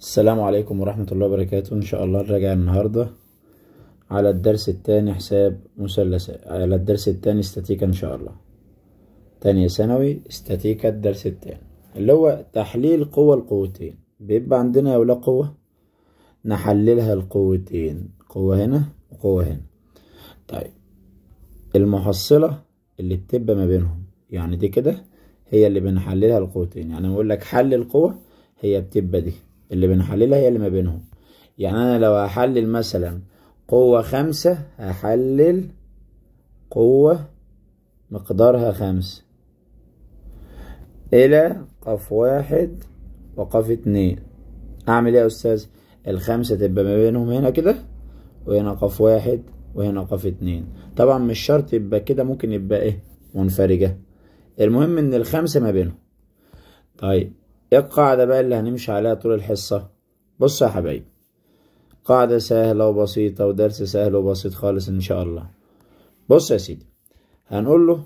السلام عليكم ورحمة الله وبركاته. إن شاء الله نراجع النهاردة على الدرس الثاني حساب مثلثات، على الدرس الثاني استاتيكا إن شاء الله. تانية ثانوي استاتيكا الدرس الثاني اللي هو تحليل قوة القوتين. بيبقى عندنا يا ولاد قوة نحللها القوتين، قوة هنا وقوة هنا. طيب المحصلة اللي بتبقى ما بينهم، يعني دي كده هي اللي بنحللها القوتين. يعني بقول لك حل القوة هي بتبقى دي اللي بنحللها، هي اللي ما بينهم. يعني انا لو هحلل مثلا قوة 5 هحلل قوة مقدارها 5 الى قف 1 وقف 2. اعمل ايه يا استاذ؟ ال5 تبقى ما بينهم هنا كده، وهنا قف 1 وهنا قف 2. طبعا مش شرط يبقى كده، ممكن يبقى ايه منفرجة. المهم ان ال5 ما بينهم. طيب ايه القاعدة بقى اللي هنمشي عليها طول الحصة؟ بص يا حبايبي، قاعدة سهلة وبسيطة ودرس سهل وبسيط خالص ان شاء الله. بص يا سيدي، هنقول له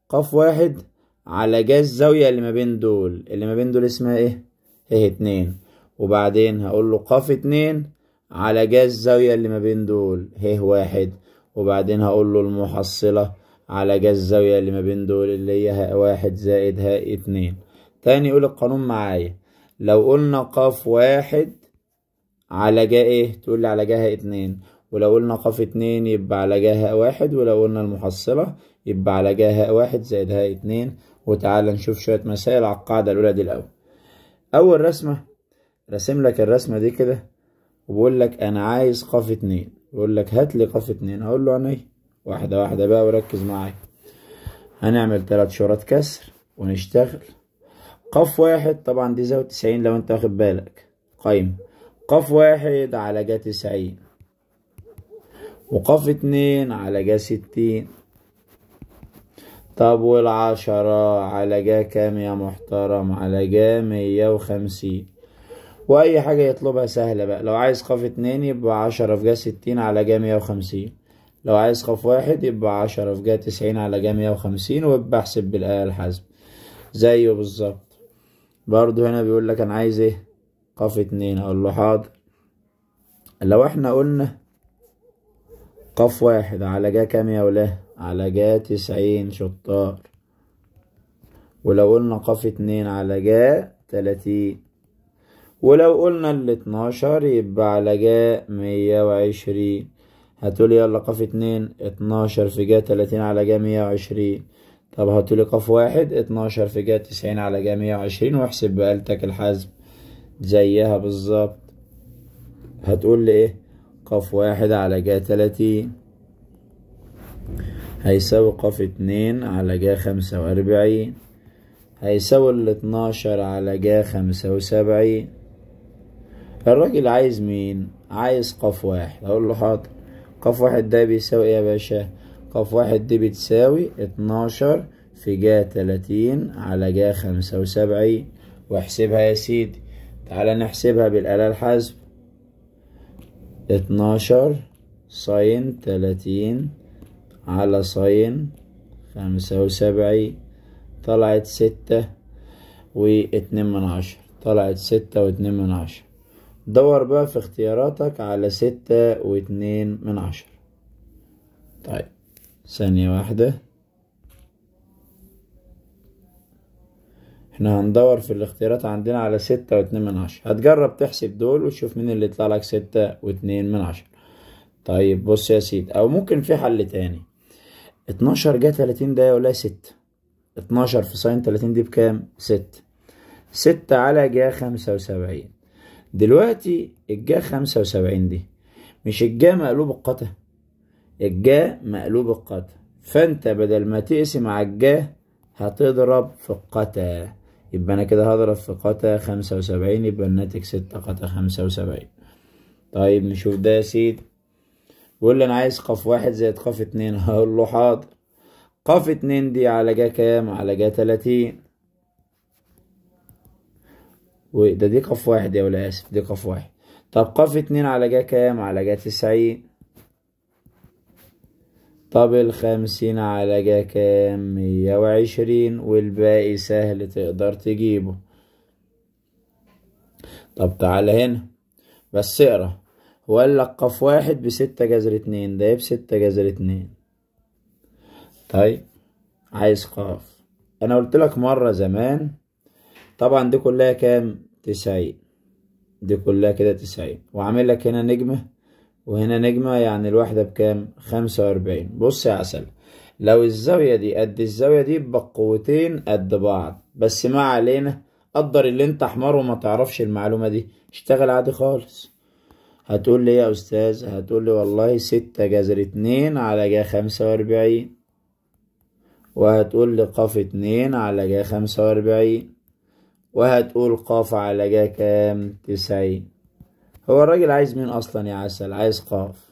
قف 1 على جا الزاوية اللي ما بين دول، اللي ما بين دول اسمها ايه؟ هي 2. وبعدين هقول له قف 2 على جا الزاوية اللي ما بين دول هي 1. وبعدين هقول له المحصلة على جا الزاوية اللي ما بين دول اللي هي ها 1 زائد ها 2. تاني قول القانون معايا. لو قلنا قف 1 على جا ايه؟ تقول لي على جاها 2. ولو قلنا قف 2 يبقى على جاها 1. ولو قلنا المحصلة يبقى على جاها 1 زائد ها 2. وتعالى نشوف شوية مسائل على القاعدة الأولى دي الأول. أول رسمة رسم لك الرسمة دي كده، وبقول لك أنا عايز قف 2. يقول لك هات لي قف 2. هقول له عينيا. واحدة واحدة بقى وركز معايا. هنعمل 3 شرط كسر ونشتغل. قف 1 طبعا دي زاوية 90 لو أنت واخد بالك، قايمة. قف 1 على جا 90 وقف 2 على جا 60. طب وال10 على جا كام يا محترم؟ على جا 150. واي حاجة يطلبها سهلة بقى. لو عايز قف 2 يبقى 10 في جا 60 على جا 150. لو عايز قف 1 يبقى 10 في جا 90 على جا 150. ويبقى احسب بالآلة الحاسبة زيه بالظبط. برضو هنا بيقول لك انا عايز ايه؟ قف 2. اقول له حاضر. لو احنا قلنا قف 1 على جا كام يا ولاه؟ على جا 90 شطار. ولو قلنا قف 2 على جا 30. ولو قلنا 12 يبقى على جا 120. هاتولي يلا قف 2 12 في جا 30 على جا 120. طب هاتولي قف 1 12 في جا 90 على جا 120 واحسب بآلتك الحاسب زيها بالظبط. هتقول لي ايه؟ قف 1 على جا 30 هيساوي قف 2 على جا 45 هيساوي 12 على جا 75. الراجل عايز مين؟ عايز قف 1. اقول له حاضر. قف 1 ده بيساوي ايه يا باشا؟ قف 1 دي بتساوي 12 في جا 30 على جا 75. واحسبها يا سيدي. تعالى نحسبها بالآلة الحاسبة. 12 ساين 30 على ساين 75 طلعت 6.2. طلعت 6.2. دور بقى في اختياراتك على 6.2. طيب ثانية واحدة، احنا هندور في الاختيارات عندنا على 6.2. هتجرب تحسب دول وتشوف مين اللي يطلع لك 6.2. طيب بص يا سيدي، او ممكن في حل تاني. 12 جا 30 ده ولا 6. 12 في ساين 30 دي بكام؟ 6. 6 على جا 75. دلوقتي الجا 75 دي مش الجا مقلوب القطع؟ الجا مقلوب القطع. فانت بدل ما تقسم على الجا هتضرب في القطع. يبقى انا كده هضرب في قطع 75. يبقى الناتج 6 قطع 75. طيب نشوف ده يا سيدي. بيقول لي انا عايز قف 1 زائد قف 2. هقول له حاضر. قف 2 دي على جا كام؟ على جا 30. وده دي قف 1 يا ولا اسف، دي قف 1. طب قف 2 على جا كام؟ على جا 90. طب 50 على جا كام؟ 120. والباقي سهل تقدر تجيبه. طب تعالى هنا بس اقرا. هو قال لك قاف واحد بستة جذر اتنين، ده بستة جذر اتنين. طيب عايز قاف. انا قلت لك مرة زمان طبعا دي كلها كام؟ 90. دي كلها كده 90، وعامل لك هنا نجمة وهنا نجمة، يعني الواحدة بكام؟ 45. بص يا عسل، لو الزاوية دي قد الزاوية دي يبقى القوتين قد بعض، بس ما علينا. قدر اللي انت حمار وما تعرفش المعلومة دي، اشتغل عادي خالص. هتقول لي ايه يا استاذ؟ هتقول لي والله 6 جذر 2 على جا 45، وهتقول لي قاف 2 على جا 45، وهتقول قاف على جا كام؟ 90. هو الراجل عايز مين اصلا يا عسل؟ عايز قاف.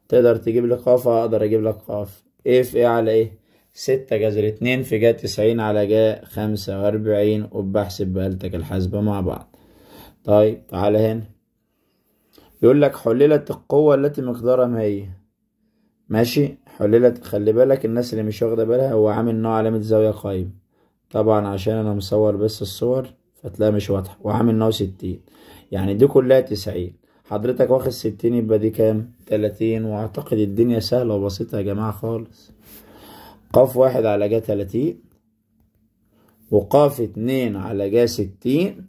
تقدر تجيب لي قاف؟ اقدر اجيب لك قاف. ايه في ايه على ايه؟ 6 جذر 2 في جا 90 على جا 45، وبحسب بآلتك الحاسبة مع بعض. طيب تعالى هنا، يقول لك حللت القوة التي مقدارها 100. ماشي، حللت. خلي بالك الناس اللي مش واخدة بالها، هو عامل نوع علامة زاوية قايمة طبعا عشان انا مصور بس الصور فتلاقيها مش واضحة، وعامل نوع 60. يعني دي كلها 90، حضرتك واخد 60 يبقى دي كام؟ 30. واعتقد الدنيا سهلة وبسيطة يا جماعة خالص. قاف واحد على جا 30، وقاف 2 على جا 60،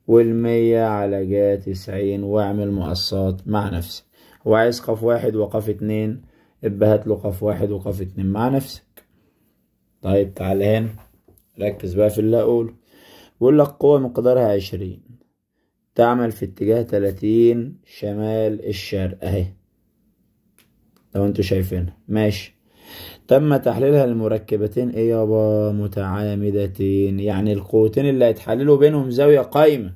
والمية على جا 90، واعمل مقصات مع نفسك. هو عايز قاف واحد وقاف 2، يبقى هاتله قاف واحد وقاف 2 مع نفسك. طيب تعالى هنا ركز بقى في اللي اقوله. بيقول لك قوة مقدارها 20 تعمل في اتجاه 30 شمال الشرق اهي، لو انتوا شايفينها. ماشي. تم تحليلها لمركبتين ايه يابا؟ متعامدتين، يعني القوتين اللي هيتحللوا بينهم زاوية قايمة.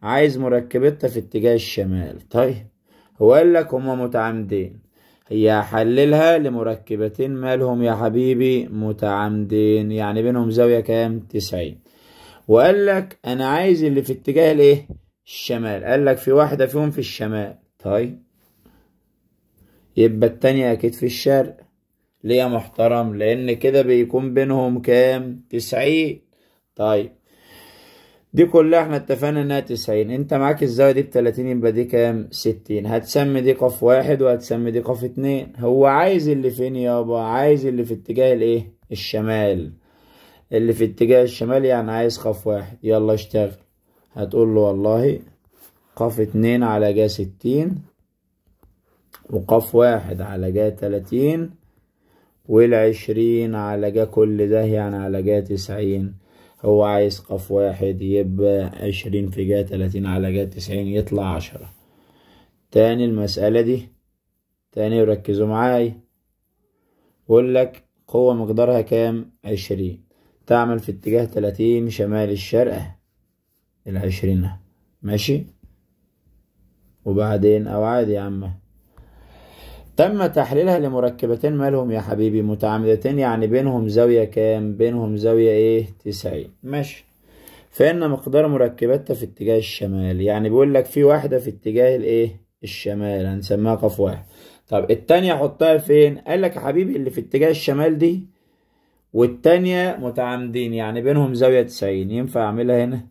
عايز مركبتها في اتجاه الشمال. طيب هو قال لك هما متعامدين، هي هحللها لمركبتين مالهم يا حبيبي؟ متعامدين، يعني بينهم زاوية كام؟ 90. وقال لك انا عايز اللي في اتجاه الايه؟ الشمال. قال لك في واحدة فيهم في الشمال. طيب يبقى التانية اكيد في الشرق. ليه يا محترم؟ لان كده بيكون بينهم كام؟ 90. طيب دي كلها احنا اتفقنا انها 90، انت معاك الزاوية دي ب30 يبقى دي كام؟ 60. هتسمي دي قاف واحد وهتسمي دي قاف 2. هو عايز اللي فين يابا؟ عايز اللي في اتجاه الايه؟ الشمال. اللي في اتجاه الشمال يعني عايز قاف واحد. يلا اشتغل. هتقول له والله قاف 2 على جا 60، وقاف واحد على جا 30، وال20 على جا كل ده يعني على جا 90. هو عايز قاف واحد، يبقى 20 في جا 30 على جا 90 يطلع 10. تاني المسألة دي تاني وركزوا معايا. بقول لك قوة مقدارها كام؟ 20 تعمل في اتجاه 30 شمال الشرق. 20 ماشي. وبعدين او عادي يا عم. تم تحليلها لمركبتين مالهم يا حبيبي؟ متعامدتين، يعني بينهم زاوية كام؟ بينهم زاوية ايه؟ 90. ماشي. فإن مقدار مركباتها في اتجاه الشمال، يعني بيقول لك في واحدة في اتجاه الايه؟ الشمال، هنسميها قاف واحد. طب التانية حطها فين؟ قال لك يا حبيبي اللي في اتجاه الشمال دي والتانية متعامدين، يعني بينهم زاوية 90. ينفع اعملها هنا؟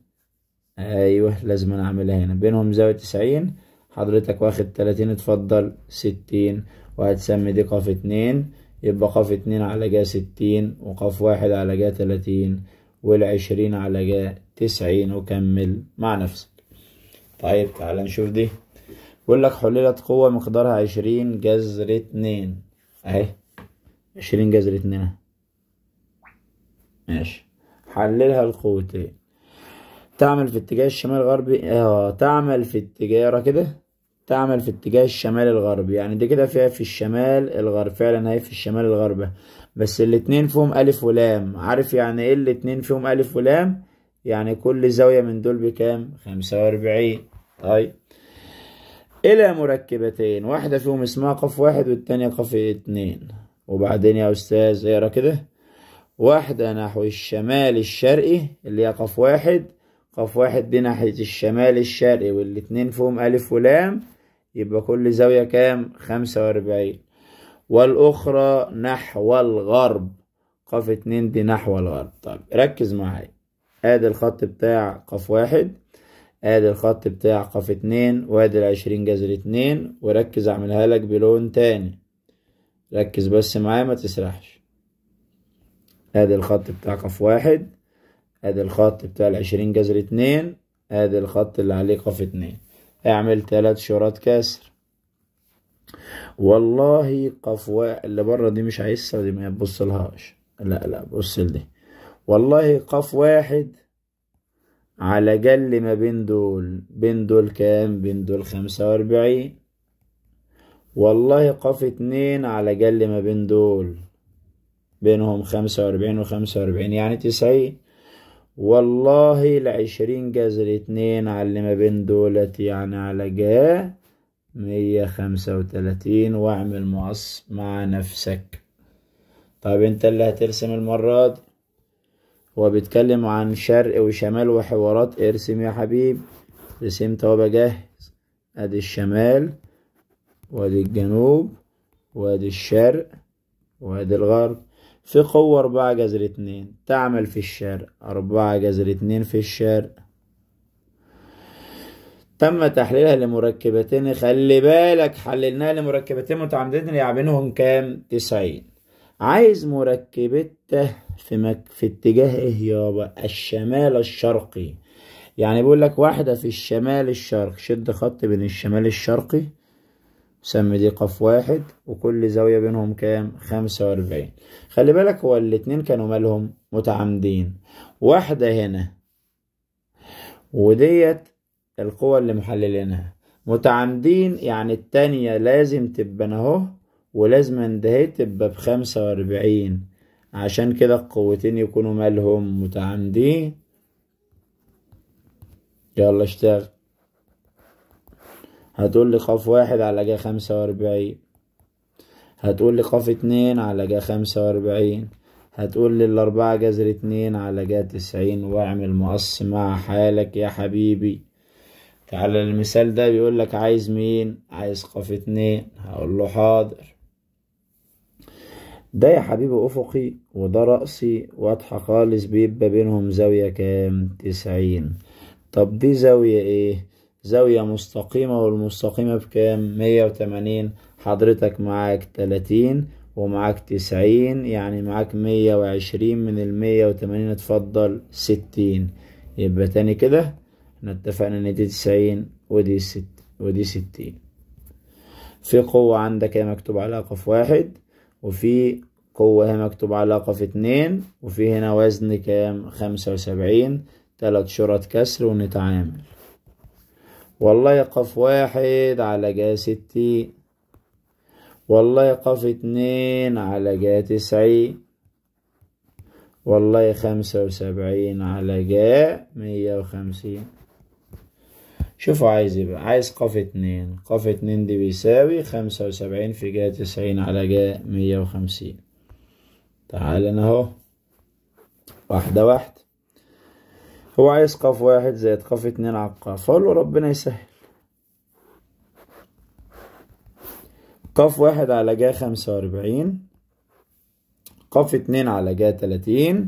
ايوه لازم انا اعملها هنا. بينهم زاوية 90. حضرتك واخد 30 اتفضل 60، وهتسمي دي قاف 2، يبقى قاف 2 على جا 60، وقاف واحد على جا 30، وال20 على جا 90، وكمل مع نفسك. طيب تعال نشوف دي. بيقول لك حللت قوة مقدارها 20 جذر 2 اهي. 20 جذر 2 ماشي. حللها القوتين. تعمل في اتجاه الشمال الغربي. تعمل في اتجاه كده، تعمل في اتجاه الشمال الغربي، يعني دي كده فيها في الشمال الغرب. فعلا هي في الشمال الغربي، بس الاتنين فيهم ألف ولام. عارف يعني ايه الاتنين فيهم ألف ولام؟ يعني كل زاوية من دول بكام؟ 45. طيب إلى مركبتين، واحدة فيهم اسمها قاف واحد والتانية قاف 2. وبعدين يا أستاذ اقرا كده. واحدة نحو الشمال الشرقي اللي هي قاف واحد. قاف واحد دي ناحية الشمال الشرقي، والاتنين فيهم ألف ولام، يبقى كل زاوية كام؟ 45. والأخرى نحو الغرب. قاف 2 دي نحو الغرب. طيب ركز معايا. ادي الخط بتاع قاف واحد، ادي الخط بتاع قاف 2 وادي 20 جذر 2. وركز اعملها لك بلون تاني، ركز بس معايا ما تسرحش. ادي الخط بتاع قاف 1، ادي الخط بتاع 20 جذر 2، ادي الخط اللي عليه قاف 2. اعمل 3 شورات كسر. والله قاف اللي بره دي مش عايزها، دي ما تبصلهاش، لا بص لدي. والله قاف 1 على جل ما بين دول، بين دول كام؟ بين دول 45. والله قاف 2 على جل ما بين دول، بينهم 45 و45 يعني 90. والله 20 جذر 2 على اللي ما بين دولت يعني على جا 135. واعمل مقص مع نفسك. طيب انت اللي هترسم المرة دي، هو بيتكلم عن شرق وشمال وحوارات. ارسم يا حبيب. رسمت اهو بجهز. ادي الشمال وادي الجنوب وادي الشرق وادي الغرب. في قوة 4 جذر 2 تعمل في الشرق، 4 جذر 2 في الشرق. تم تحليلها لمركبتين، خلي بالك حللناها لمركبتين متعامدتين يعني بينهم كام؟ 90. عايز مركبته في اتجاه ايه يابا؟ الشمال الشرقي. يعني بيقول لك واحدة في الشمال الشرقي، شد خط بين الشمال الشرقي، سمي دي قاف 1 وكل زاوية بينهم كام؟ 45. خلي بالك هو الاتنين كانوا مالهم؟ متعامدين. واحدة هنا وديت القوة اللي محللينها. متعامدين يعني التانية لازم تبقى اهو، ولازم اندهي تبقى ب45، عشان كده القوتين يكونوا مالهم؟ متعامدين. يلا اشتغل. هتقول لي قاف 1 على جا 45، هتقول لي قاف 2 على جا 45، هتقول لي 4 جذر 2 على جا 90. واعمل مقص مع حالك يا حبيبي. تعالى المثال ده بيقول لك عايز مين؟ عايز قاف 2. هقول له حاضر. ده يا حبيبي افقي وده رأسي، واضحة خالص، بيبقى بينهم زاوية كام؟ 90. طب دي زاوية ايه؟ زاوية مستقيمة، والمستقيمة بكام؟ 180. حضرتك معاك 30 ومعاك 90 يعني معاك 120. من 180 اتفضل 60. يبقى تاني كده احنا اتفقنا ان دي 90 ودي 60. في قوة عندك هي مكتوب عليها قاف 1، وفي قوة هي مكتوب عليها قاف 2، وفي هنا وزن كام؟ 75. 3 شرط كسر ونتعامل. والله قاف 1 على جا 60. والله قاف 2 على جا 90. والله 75 على جا 150. شوفوا عايز ايه بقى؟ عايز قاف 2. قاف 2 دي بيساوي 75 في جا 90 على جا 150. تعال انا اهو واحدة واحدة. هو عايز قاف 1 زائد قاف 2 على القاف. اقول له ربنا يسهل. قاف 1 على جا 45، قاف 2 على جا 30،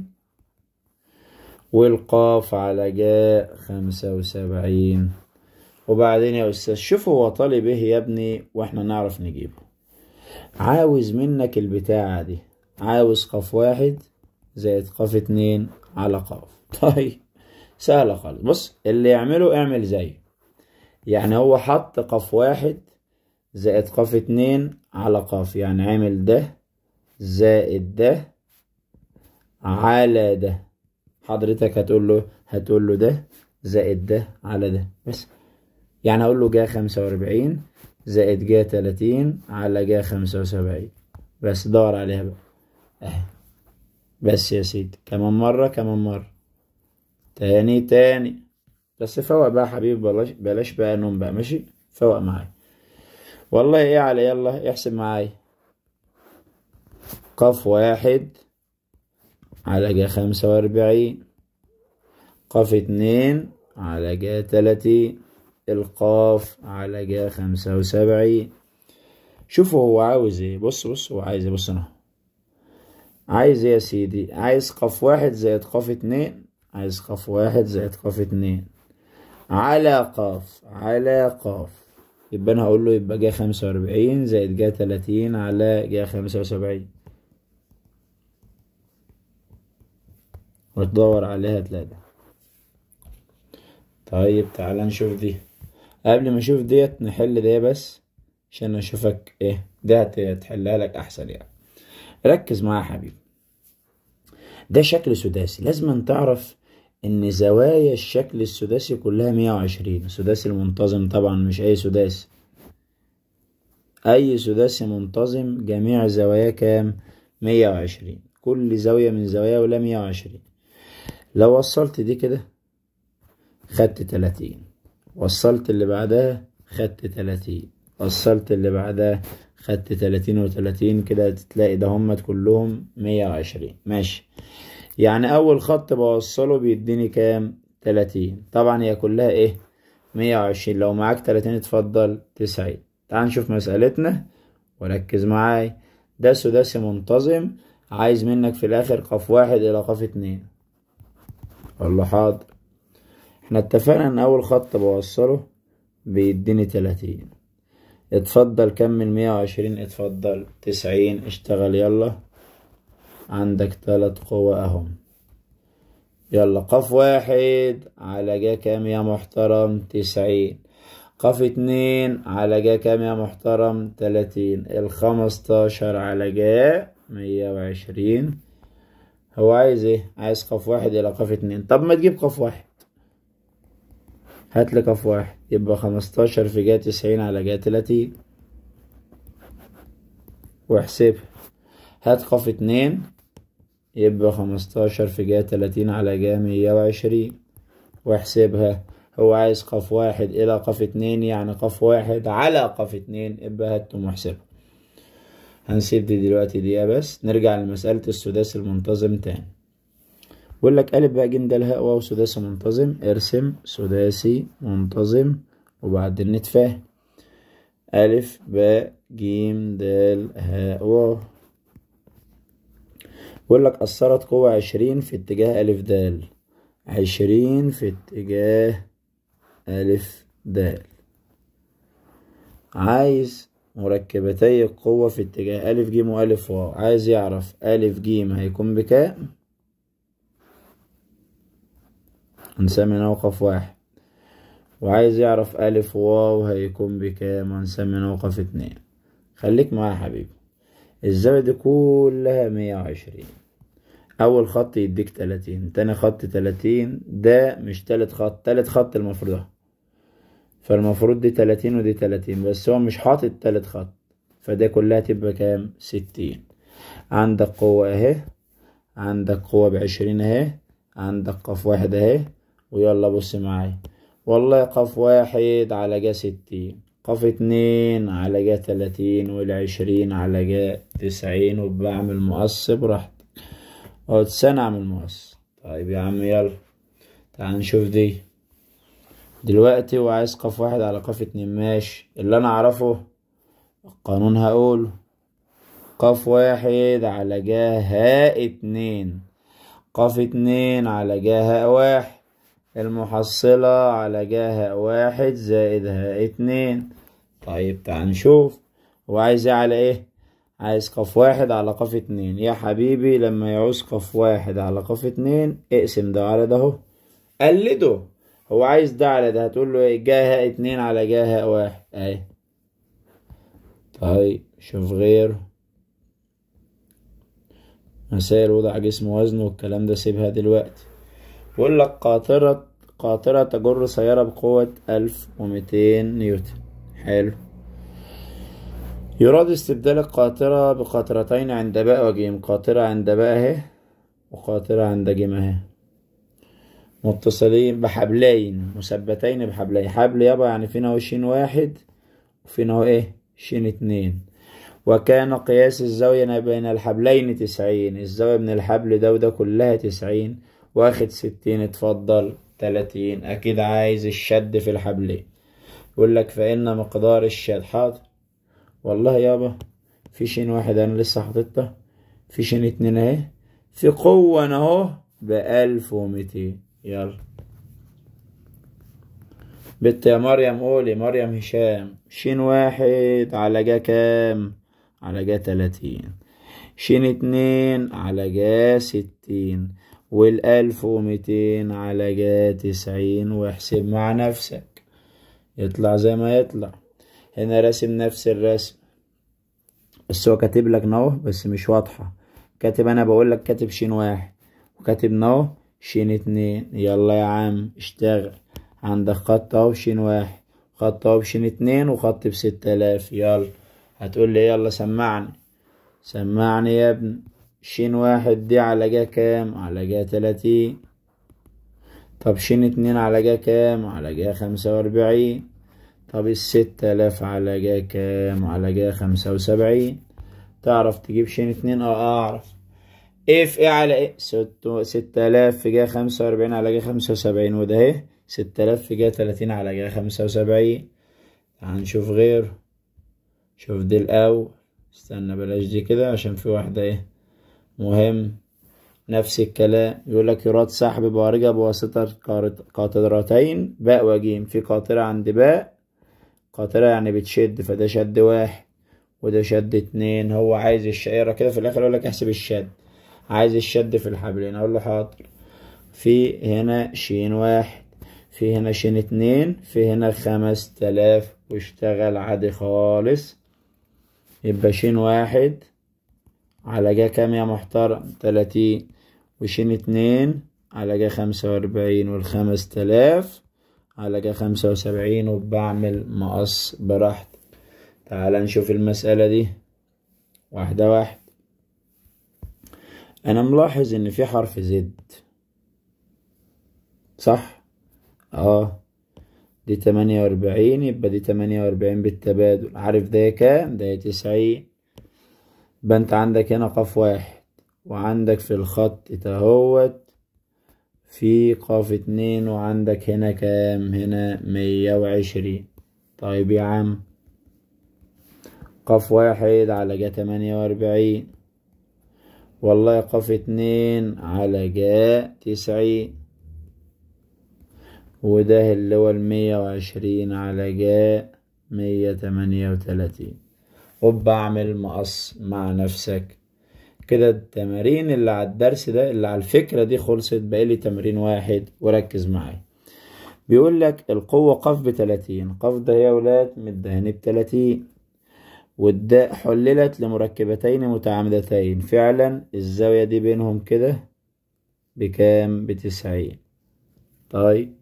والقاف على جا 75. وبعدين يا أستاذ شوف هو طالب ايه يا ابني واحنا نعرف نجيبه. عاوز منك البتاعة دي، عاوز قاف 1 زائد قاف 2 على قاف. طيب سهلة خالص. بص اللي يعمله اعمل زيه. يعني هو حط قاف 1 زائد قاف 2 على قاف، يعني عامل ده زائد ده على ده. حضرتك هتقول له ده زائد ده على ده بس. يعني هقول له جا 45 زائد جا 30 على جا 75 بس. دور عليها بقى اهي. بس يا سيدي كمان مرة تاني. بس فوق بقى حبيبي، بلاش بقى نوم بقى، ماشي؟ فوق معايا. والله ايه على يلا احسب معايا. قاف 1 على جا 45، قاف 2 على جا 30، القاف على جا 75. شوفوا هو عاوز ايه. بص هو عايز ايه. بص انا عايز ايه يا سيدي؟ عايز قاف 1 زائد قاف 2. عايز قاف 1 زائد قاف 2 على قاف على قاف. يبقى انا هقول له يبقى جا 45 زائد جا 30 على جا 75، وتدور عليها تلاقيها. طيب تعالى نشوف دي. قبل ما اشوف ديت نحل دي بس عشان اشوفك ايه ده هتحلها لك احسن يعني. ركز معايا يا حبيبي، ده شكل سداسي. لازم تعرف ان زوايا الشكل السداسي كلها 120. السداسي المنتظم طبعا مش اي سداسي، اي سداسي منتظم جميع زواياه كام؟ 120. كل زاوية من زوايا ولا 120. لو وصلت دي كده خدت 30، وصلت اللي بعدها خدت 30، وصلت اللي بعدها خدت 30 و30 كده، تلاقي ده همت كلهم 120. ماشي، يعني اول خط بوصله بيديني كام؟ 30. طبعا هي كلها ايه؟ 120. لو معاك 30 اتفضل 90. تعال نشوف مسألتنا وركز معاي. ده سداسي منتظم، عايز منك في الاخر قاف واحد الى قاف اتنين. اقول له حاضر. احنا اتفقنا ان اول خط بوصله بيديني 30. اتفضل كمل 120، اتفضل 90، اشتغل يلا. عندك 3 قوة اهم. يلا قاف واحد على جا كام يا محترم؟ 90. قاف اتنين على جا كام يا محترم؟ 30. 15 على جا 120. هو عايز ايه؟ عايز قاف واحد الى قاف اتنين. طب ما تجيب قاف واحد، هاتلي قاف واحد. يبقى 15 في جا 90 على جا 30 واحسبها. هات قاف اتنين، يبقى 15 في جا 30 على جا 120 واحسبها. هو عايز قاف واحد الى قاف اتنين، يعني قاف واحد على قاف اتنين، يبقى هاتهم واحسبها. هنسيب دي دلوقتي دقيقة بس، نرجع لمسألة السداسي المنتظم تاني. بقول لك ألف باء ج د هاء واو سداسي منتظم. ارسم سداسي منتظم وبعدين نتفاهم. ألف باء ج د هاء واو. بقول لك أثرت قوة 20 في اتجاه ألف د. 20 في اتجاه ألف د. عايز مركبتي القوة في اتجاه ألف ج وألف واو. عايز يعرف ألف ج هيكون بكام؟ هنسمي نوقف واحد. وعايز يعرف ألف واو هيكون بكام؟ هنسمي نوقف اتنين. خليك معايا يا حبيبي، الزاوية دي كلها 120. أول خط يديك 30، تاني خط 30. ده مش تالت خط، تالت خط المفروض اهو، فالمفروض دي 30 ودي 30، بس هو مش حاطط تالت خط، فده كلها تبقى كام؟ 60. عندك قوة اهي، عندك قوة ب20 اهي، عندك قاف واحد اهي. ويلا بص معايا، والله قاف واحد على جا 60، قاف اتنين على جا 30، وال20 على جا 90، وبعمل مقص براحتك. اقعد سنة اعمل مقص. طيب يا عم يلا تعال نشوف دي دلوقتي. وعايز قاف واحد على قاف اتنين. ماشي، اللي انا اعرفه القانون هقوله. قاف واحد على جا هاء اتنين، قاف اتنين على جا هاء واحد، المحصلة على جا هاء واحد زائد هاء اتنين. طيب تعال نشوف هو عايز ايه على ايه. عايز قاف واحد على قاف اتنين. يا حبيبي لما يعوز قاف واحد على قاف اتنين اقسم ده على ده اهو، قلده. هو عايز ده على ده، هتقول له ايه؟ جا هاء اتنين على جا هاء واحد اهي. طيب شوف غيره. مسائل وضع جسم وزنه والكلام ده سيبها دلوقتي. بقول لك قاطرة تجر سيارة بقوة 1200 نيوتن. حلو. يراد استبدال القاطرة بقاطرتين عند باء وجيم. قاطرة عند باء اهي، وقاطرة عند جيم اهي، متصلين بحبلين مثبتين بحبلين. حبل يابا يعني فينا هو شين واحد وفينا هو ايه؟ شين اتنين. وكان قياس الزاوية بين الحبلين 90. الزاوية من الحبل ده وده كلها 90، واخد 60. اتفضل 30. اكيد عايز الشد في الحبلين. يقول لك فإن مقدار الشد. حاضر والله يابا، في شين واحد انا لسه حاططها، في شين اتنين اهي، في قوة اهو ب1200. يلا بنت يا مريم قولي. مريم هشام. شين واحد على جا كام؟ على جا 30. شين 2 على جا 60. وال1200 على جا 90. واحسب مع نفسك يطلع زي ما يطلع. هنا راسم نفس الرسم بس هو كاتب لك نو بس مش واضحة. كاتب انا بقول لك كاتب شين واحد وكاتب نو شين 2. يلا يا عم اشتغل. عندك خط اهو شين واحد، خط اهو بشين 2 وخط ب6000. يلا هتقول لي يلا سمعني يا ابني. شين واحد دي على جا كام؟ على جا 30. طب شين 2 على جا كام؟ على جا 45. طب ال6000 على جا كام؟ على جا 75. تعرف تجيب شين 2؟ اعرف. ايه في ايه على ايه؟ 6000 في جا 45 على جا 75. وده اهي 6000 في جا 30 على جا 75. هنشوف غيره. شوف دي الاول. استنى بلاش دي كده عشان في واحدة ايه مهم. نفس الكلام يقولك يراد سحب بارجة بواسطة قاطرتين باء وجيم. في قاطرة عند باء، قاطرة يعني بتشد، فده شد واحد وده شد 2. هو عايز الشعيرة كده في الاخر يقولك احسب الشد. عايز الشد في الحبلين اقول له حاضر. في هنا شين واحد، في هنا شين 2، في هنا 5000 واشتغل عادي خالص. يبقى شين واحد على جا كام يا محترم؟ 30. وشين 2 على جا 45 وال5000 على جا 75. وبعمل مقص براحتي. تعال نشوف المسألة دي واحدة واحدة. انا ملاحظ ان في حرف زد صح؟ دي 48 يبقى دي 48 بالتبادل. عارف ده كام؟ ده 90. يبقى انت عندك هنا قاف واحد وعندك في الخط تهوت في قاف 2 وعندك هنا كام؟ هنا 120. طيب يا عم قاف واحد على جا 48 والله قاف 2 على جا 90 وده اللي هو 120 على جا 138. وبعمل مقص مع نفسك كده. التمارين اللي على الدرس ده اللي على الفكرة دي خلصت. بقالي تمرين واحد وركز معايا. بيقول لك القوة قاف ب30. قاف ده يا ولاد مدهن ب30 والداء حللت لمركبتين متعامدتين. فعلا الزاوية دي بينهم كده بكام؟ ب90. طيب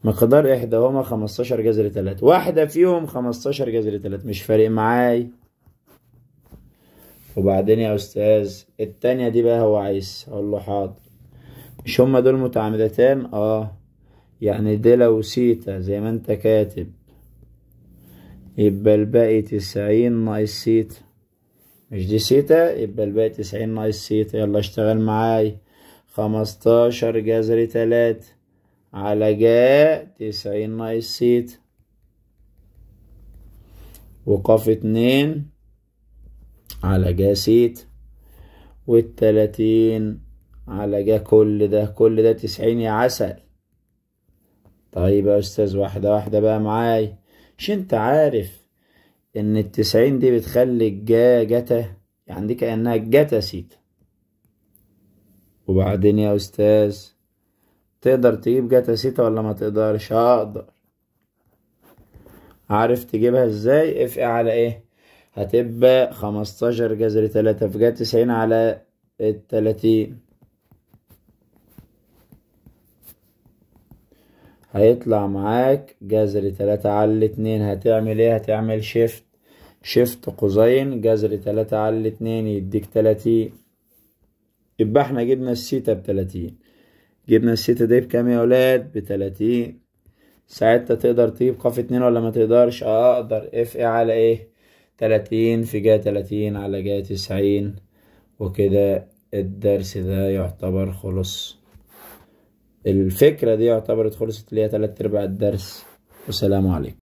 مقدار احداهما 15 جذر 3. واحدة فيهم 15 جذر 3 مش فارق معاي. وبعدين يا استاذ التانية دي بقى هو عايز. اقول له حاضر. مش هما دول متعامدتان؟ يعني دي لو سيتا زي ما انت كاتب يبقى الباقي 90 ناقص سيتا. مش دي سيتا يبقى الباقي 90 ناقص سيتا. يلا اشتغل معاي. 15 جذر 3 على جا 90 ناقص سيتا. وقاف 2 على جا سيتا. وال30 على جا كل ده 90 يا عسل. طيب يا استاذ واحدة واحدة بقى معاي. مش انت عارف ان ال90 دي بتخلي الجا جتا؟ يعني دي كأنها جتا سيتا. وبعدين يا استاذ تقدر تجيب جتا سيتا ولا ما تقدرش؟ اقدر. عارف تجيبها ازاي؟ افقع على ايه؟ هتبقى 15 جذر 3 في جا 90 على 30. هيطلع معاك جذر 3 على 2. هتعمل ايه؟ هتعمل شيفت قوسين جذر 3 على 2 يديك 30. يبقى احنا جبنا السيتا ب30. جبنا السيتا دي بكام يا ولاد؟ ب30. ساعتها تقدر تجيب قاف 2 ولا ما تقدرش؟ اقدر. افقع على ايه؟ 30 في جا 30 على جا 90. وكده الدرس ده يعتبر خلص. الفكرة دي يعتبرت خلصت اللي هي 3/4 الدرس. والسلام عليكم.